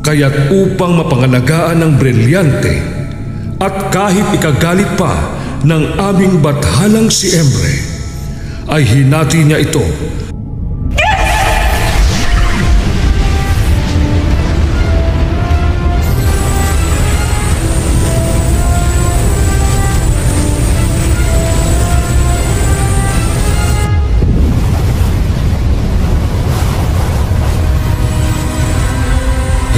Kaya't upang mapangalagaan ng brilyante at kahit ikagalit pa ng aming bathalang si Emre, ay hinati niya ito.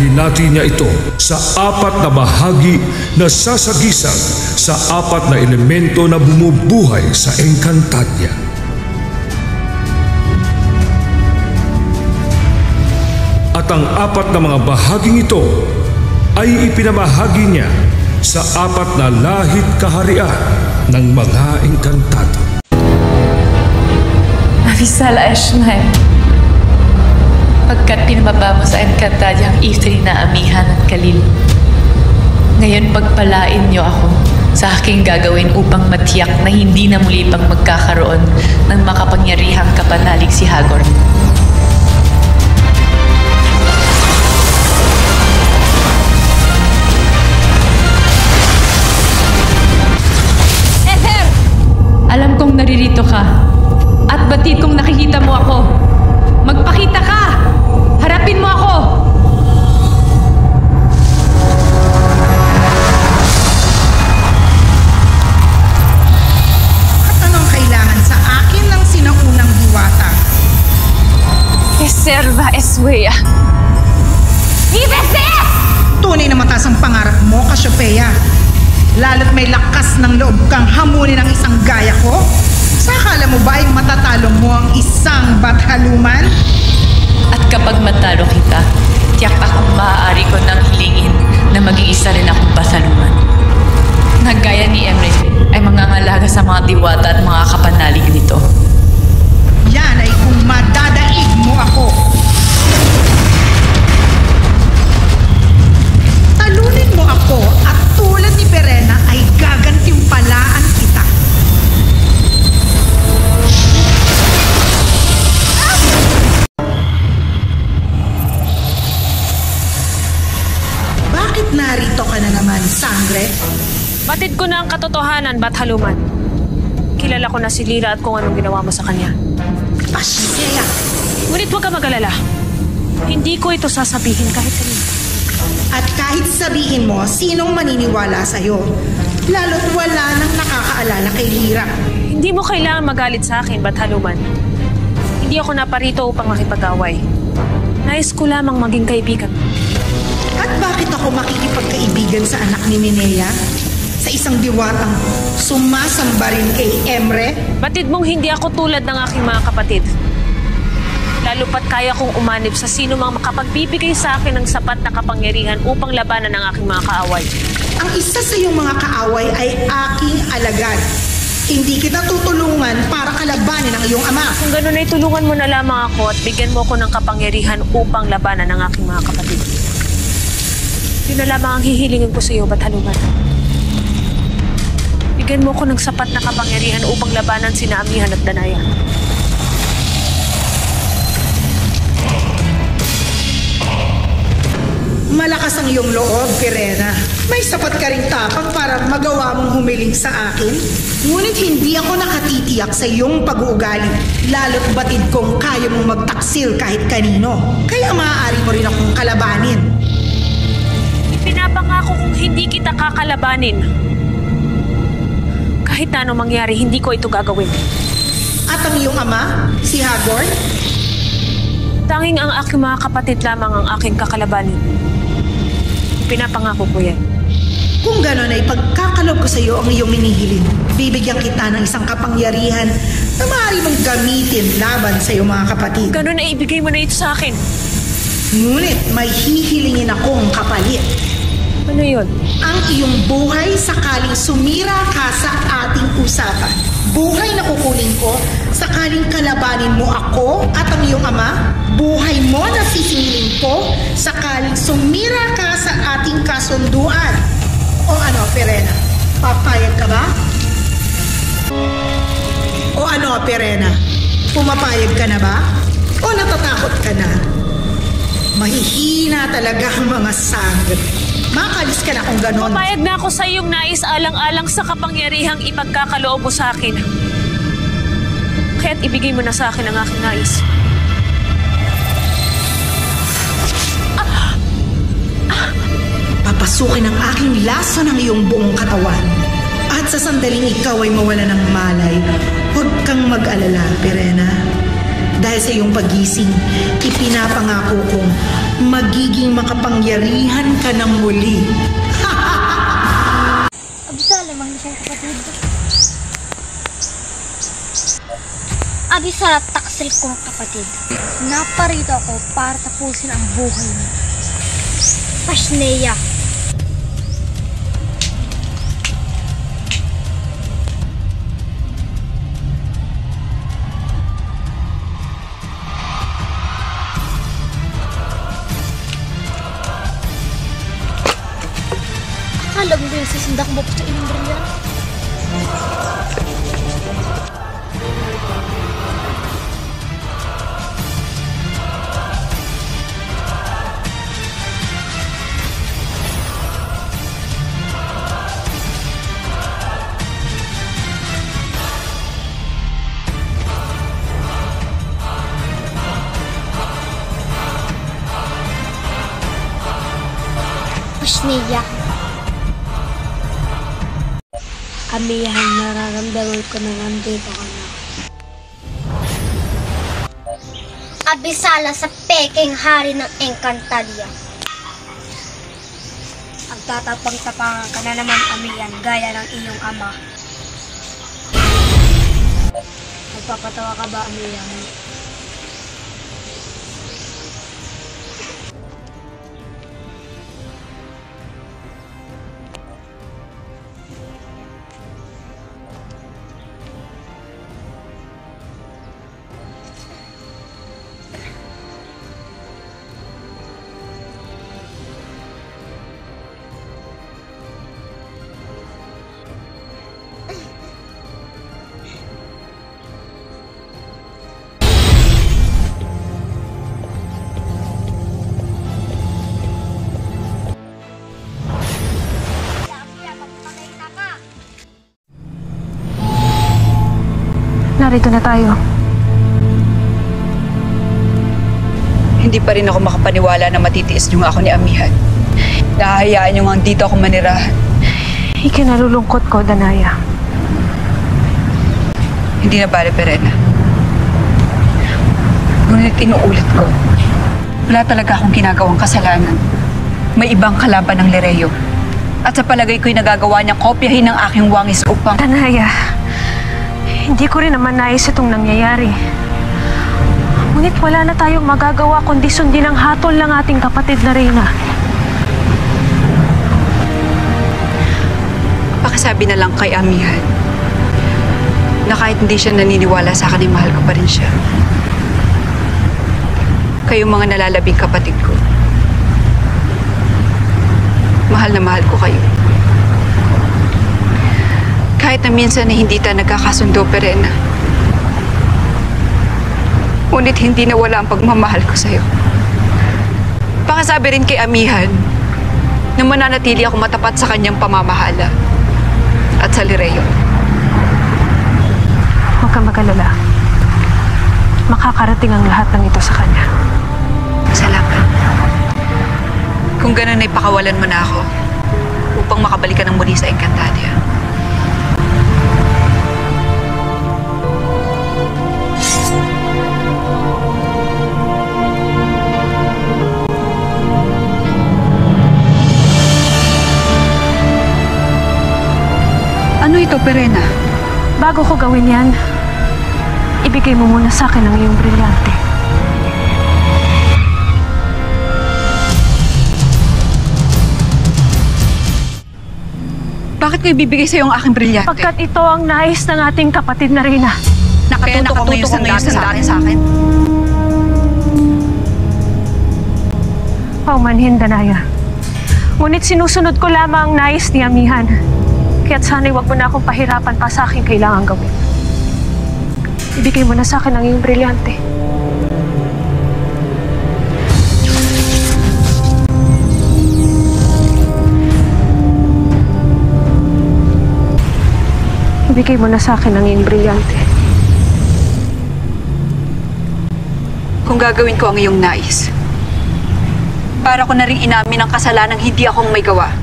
Hinati niya ito sa 4 na bahagi na sasagisag sa 4 na elemento na bumubuhay sa Encantadia. At ang 4 na mga bahaging ito ay ipinamahagi niya sa 4 na lahit kaharian ng mga Encantado. Avisala Eshmael, pagkat pinababa mo sa Encantadia ang Ifrit na amihan at Khalil, ngayon pagpalain niyo ako sa aking gagawin upang matiyak na hindi na muli pang magkakaroon ng makapangyarihang kapanalig si Hagorn. Ether! Alam kong naririto ka at batid kong nakikita mo ako. Magpakita ka! Harapin mo ako! At anong kailangan sa akin ng sinaunang diwata? Reserva Eswea! Ibese! Tunay na mataas ang pangarap mo, Cassiopeia. Lalo't may lakas ng loob kang hamunin ang isang gaya ko. Sa akala mo ba ay matatalo mo ang isang bathaluman? At kapag matalo kita, tiyak akong maaari ko nang hilingin na mag-iisa rin akong bathaluman. Nagaya ni Emre ay mangangalaga sa mga diwata at mga kapanalig nito. Yan ay kung madadaig mo ako. Talunin mo ako at tulad ni Verena ay gagantimpalaan kita. Bakit narito ka na naman, Sangre? Batid ko na ang katotohanan, Bathaluman. Kilala ko na si Lyra at kung anong ginawa mo sa kanya. Pasya! Ngunit huwag ka mag-alala. Hindi ko ito sasabihin kahit kanino. At kahit sabihin mo sinong maniniwala sa'yo, lalo't wala nang nakakaalala kay Lyra. Hindi mo kailangan magalit sa akin, Bathaluman. Hindi ako naparito upang makipag-away. Nais ko lamang maging kaibigan. At bakit ako makikipagkaibigan sa anak ni Minea? Sa isang diwatang sumasamba rin kay Emre? Batid mong hindi ako tulad ng aking mga kapatid. Lalo pat kaya kong umanib sa sino mang makapagbibigay sa akin ng sapat na kapangyarihan upang labanan ang aking mga kaaway. Ang isa sa iyong mga kaaway ay aking alagad. Hindi kita tutulungan para kalabanin ang iyong ama. Kung gano'n ay tulungan mo na lamang ako at bigyan mo ako ng kapangyarihan upang labanan ang aking mga kapatid. Yun na lamang ang hihilingin ko sa iyo, Bathaluman. Bigyan mo ko ng sapat na kapangyarihan upang labanan sina Amihan at Danaya. Malakas ang iyong loob, Verena. May sapat ka ring tapang para magawa mong humiling sa akin. Ngunit hindi ako nakatitiyak sa iyong pag-uugali. Lalo't batid kong kaya mong magtaksil kahit kanino. Kaya maaari mo rin akong kalabanin. Pinapangako kung hindi kita kakalabanin. Kahit na anong mangyari, hindi ko ito gagawin. At ang iyong ama, si Hagorn? Tanging ang aking mga kapatid lamang ang aking kakalabanin. Pinapangako ko yan. Kung gano'n ay pagkakalob ko sa iyo ang iyong minihiling, bibigyan kita ng isang kapangyarihan na maaari mong gamitin laban sa iyong mga kapatid. Gano'n ay ibigay mo na ito sa akin. Ngunit may hihilingin akong kapalit. Ano yun? Ang iyong buhay sakaling sumira ka sa ating usapan. Buhay na kukunin ko sakaling kalabanin mo ako at ang iyong ama. Buhay mo na sisingilin ko sakaling sumira ka sa ating kasunduan. O ano, Verena? Papayag ka ba? O ano, Verena? Pumapayag ka na ba? O natatakot ka na? Mahihina talaga ang mga sangre. Makalis ka na kung ganon. Pumayag na ako sa iyong nais alang-alang sa kapangyarihang ipagkakaloob mo sa akin. Kaya't ibigay mo na sa akin ang aking nais. Papasukin ang aking laso ng iyong buong katawan. At sa sandaling ikaw ay mawala ng malay, huwag kang mag-alala, Pirena. Dahil sa iyong pagising, ipinapangako kong magiging makapangyarihan ka ng muli. Abisala, mga isang kapatid. Abisala, taksil kong kapatid. Naparito ako para tapusin ang buhay mo. Pasneya. Alam mo yung sisindak mo sa inyong brilyan? Pasneya. Amihan, nararamdaman ko na nandito ka na. Abisala sa peking hari ng Encantadia. Ang tatapang-tapangan ka na naman, Amihan, gaya ng iyong ama. Nagpapatawa ka ba, Amihan? Narito na tayo. Hindi pa rin ako makapaniwala na matitiis niyo nga ako ni Amihan. Nahahayaan niyo nga dito ako manirahan. Ikinalulungkot ko, Danaya. Hindi na bale, Pirena. Ngunit inuulit ko, wala talaga akong ginagawang kasalanan. May ibang kalaban ng Lireo. At sa palagay ko'y nagagawa niyang kopyahin ng aking wangis upang... Danaya, hindi ko rin naman nais itong nangyayari. Ngunit wala na tayong magagawa kundi sundin ang hatol ng ating kapatid na Reyna. Pakisabi na lang kay Amihan na kahit hindi siya naniniwala sa akin, mahal ko pa rin siya. Kayong mga nalalabing kapatid ko, mahal na mahal ko kayo. Kahit na minsan na hindi tayo nagkakasundo, Pirena. Ngunit hindi nawala ang pagmamahal ko sa'yo. Pakisabi rin kay Amihan na mananatili ako matapat sa kanyang pamamahala at sa Lireo. Huwag kang mag-alala. Makakarating ang lahat ng ito sa kanya. Salamat. Kung ganun ay pakawalan mo na ako upang makabalik ka ng muli sa Encantadia. Ano ito, Pirena? Bago ko gawin yan, ibigay mo muna sa akin ang iyong brilyante. Bakit ko ibibigay sa'yo ang aking brilyante? Pagkat ito ang nais ng ating kapatid na Reyna. Kaya nakatuto ko ngayon sa akin. Paumanhin, Danaya. Ngunit sinusunod ko lamang ang nais ni Amihan. Kaya't sana'y wag mo na akong pahirapan pa sa aking kailangan gawin. Ibigay mo na sa akin ang iyong brilyante. ibigay mo na sa akin ang iyong brilyante. Kung gagawin ko ang iyong nais, para ko na rin inamin ang kasalanang hindi akong may gawa.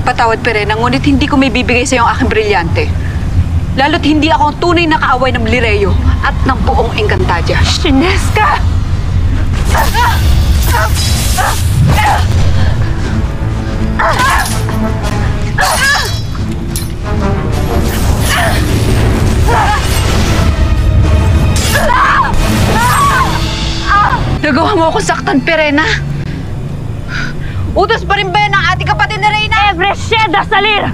Patawad, Perena, ngunit hindi ko may bibigay sa iyo ang aking brilyante. Lalo't hindi ako ang tunay na kaaway ng Lireyo at ng buong Encantadia. Sineska! Nagawa mo ako saktan, Perena. Utos pa rin ba yan ang ating kapatid na Reyna? Evresheda Salir!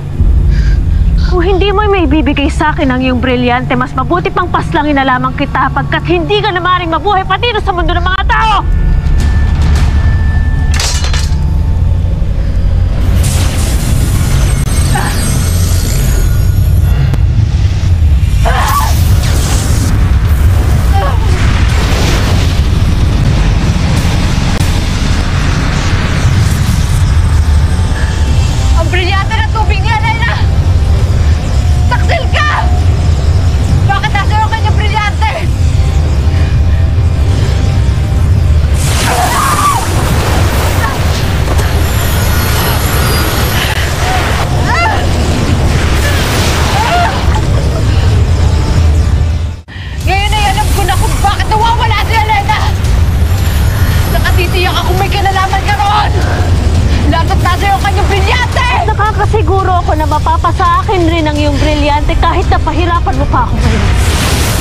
Kung hindi mo may bibigay sa akin ang iyong brilyante, mas mabuti pang paslangin na lamang kita pagkat hindi ka na maaaring mabuhay pati sa mundo ng mga tao! Siguro ako na mapapasa akin rin ang iyong brilyante kahit na pahirapan mo pa ako ngayon.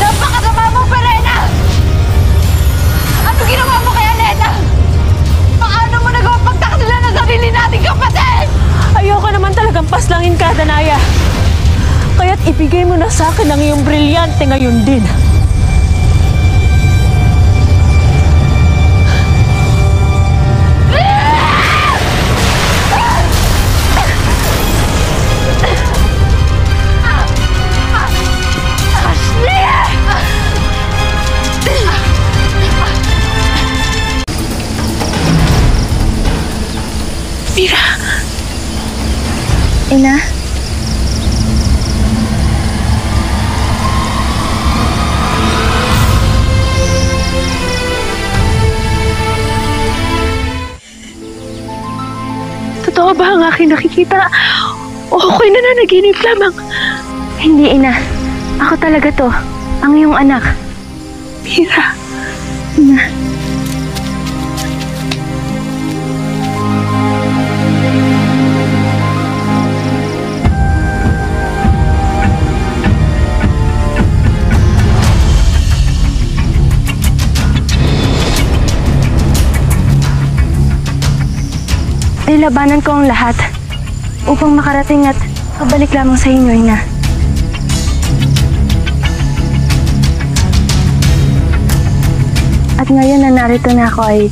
Napakasama mo, Perena! Ano ginawa mo kay Alena? Paano mo nagawa pagtaksilan ng sarili nating kapatid? Ayoko naman talagang paslangin ka, Danaya. Kaya't ibigay mo na sa akin ang iyong brilyante ngayon din. Mira! Ina? Totoo ba ang aking nakikita? O ako'y nananaginip lamang? Hindi, Ina. Ako talaga to. Ang iyong anak. Mira. Ina. Nilabanan ko ang lahat upang makarating at pabalik lamang sa inyo, Ina. At ngayon na narito na ako ay...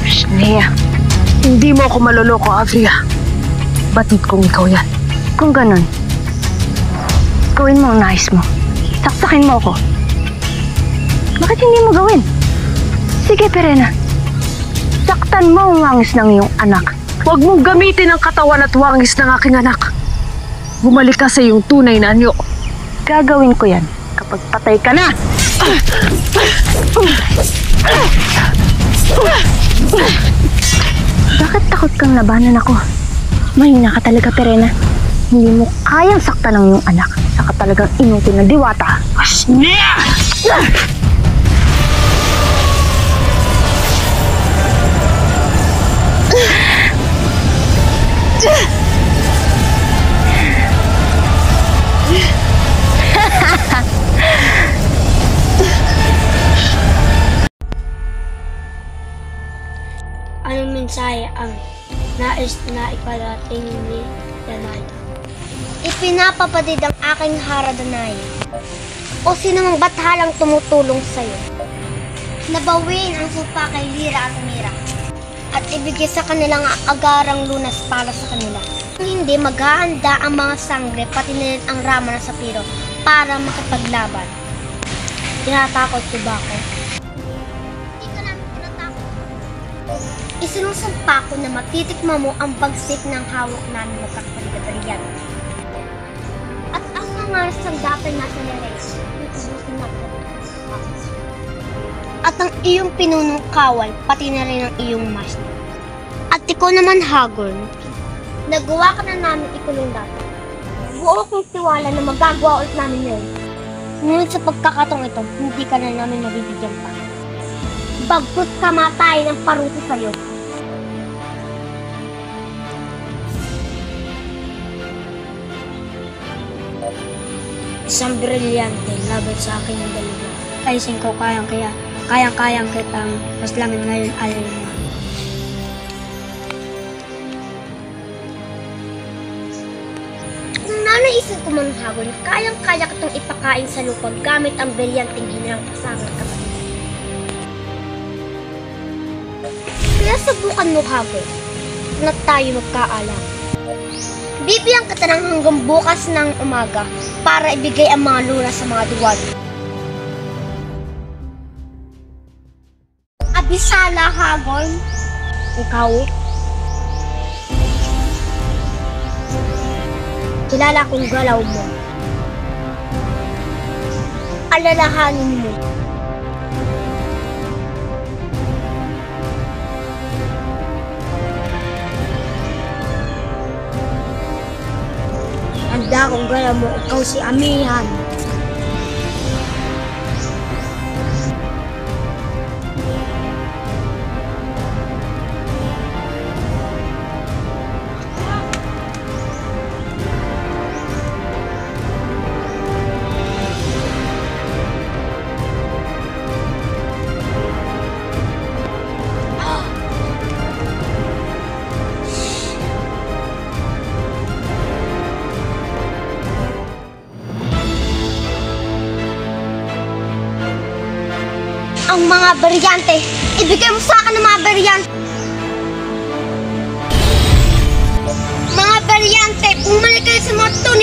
Shnea, hindi mo ako maloloko, Avria. Batid kong ikaw yan. Kung ganon, gawin mo ang nais mo. Saksakin mo ako. Bakit hindi mo gawin? Sige, Perena. Saktan mo ang wangis ng iyong anak. Huwag mong gamitin ang katawan at wangis ng aking anak. Bumalik ka sa iyong tunay na anyo. Gagawin ko yan kapag patay ka na! Bakit takot kang labanan ako? Mahina ka talaga, Perena. Hindi mo kayang saktan ng iyong anak. Saka talagang inutil na diwata. Shnea! Anong mensahe ang nais na iparating ni Danaya? Ipinapapatid ang aking hara, Danaya. O sinumang bathalang tumutulong sa'yo. Nabawin ang supa kay Lyra at Mira. At ibigay sa kanilang agarang lunas para sa kanila. Kung hindi, maghahanda ang mga sangre pati na rin ang rama ng sapiro para makipaglaban. Tinatakot ko ba ako? Hindi ka namin tinatakot. Isinusumpa ko na matitikma mo ang bagsik ng hawak namin magkakapatid na brilyante. At ang nangaras ng dapay nasa Nerex, utubusin natin ang at ang iyong pinunong kawal, pati na rin ang iyong master. At ikaw naman, Hagorn, nagawa ka na namin ikulong dati. Buo kong tiwala na magagawa ulit namin yun. Ngunit sa pagkakatong ito, hindi ka na namin mabibigyan pa. Bagkus kamatay ng paruto sa'yo. Isang brilyante laban sa akin ng dalawa. Ayusin ko kayang-kayang kitang maslamin ngayon alin mo. Kung nanaisip ko man, Hagorn, kayang-kaya kitang ipakain sa lupa gamit ang brilyanteng hinirang pasangan kapatid. Kaya subukan mo, Hagorn, na tayo magkaalam. Bibiyang kita ng hanggang bukas ng umaga para ibigay ang mga lura sa mga duwag. Abisala, Hagorn. Ikaw? Kilala kong galaw mo. Alalahanin mo. Handa kong galaw mo, ikaw si Amihan. Ang mga brilyante! Ibigay mo sa akin ang mga brilyante! Mga brilyante! Bumalik kayo sa mga tunay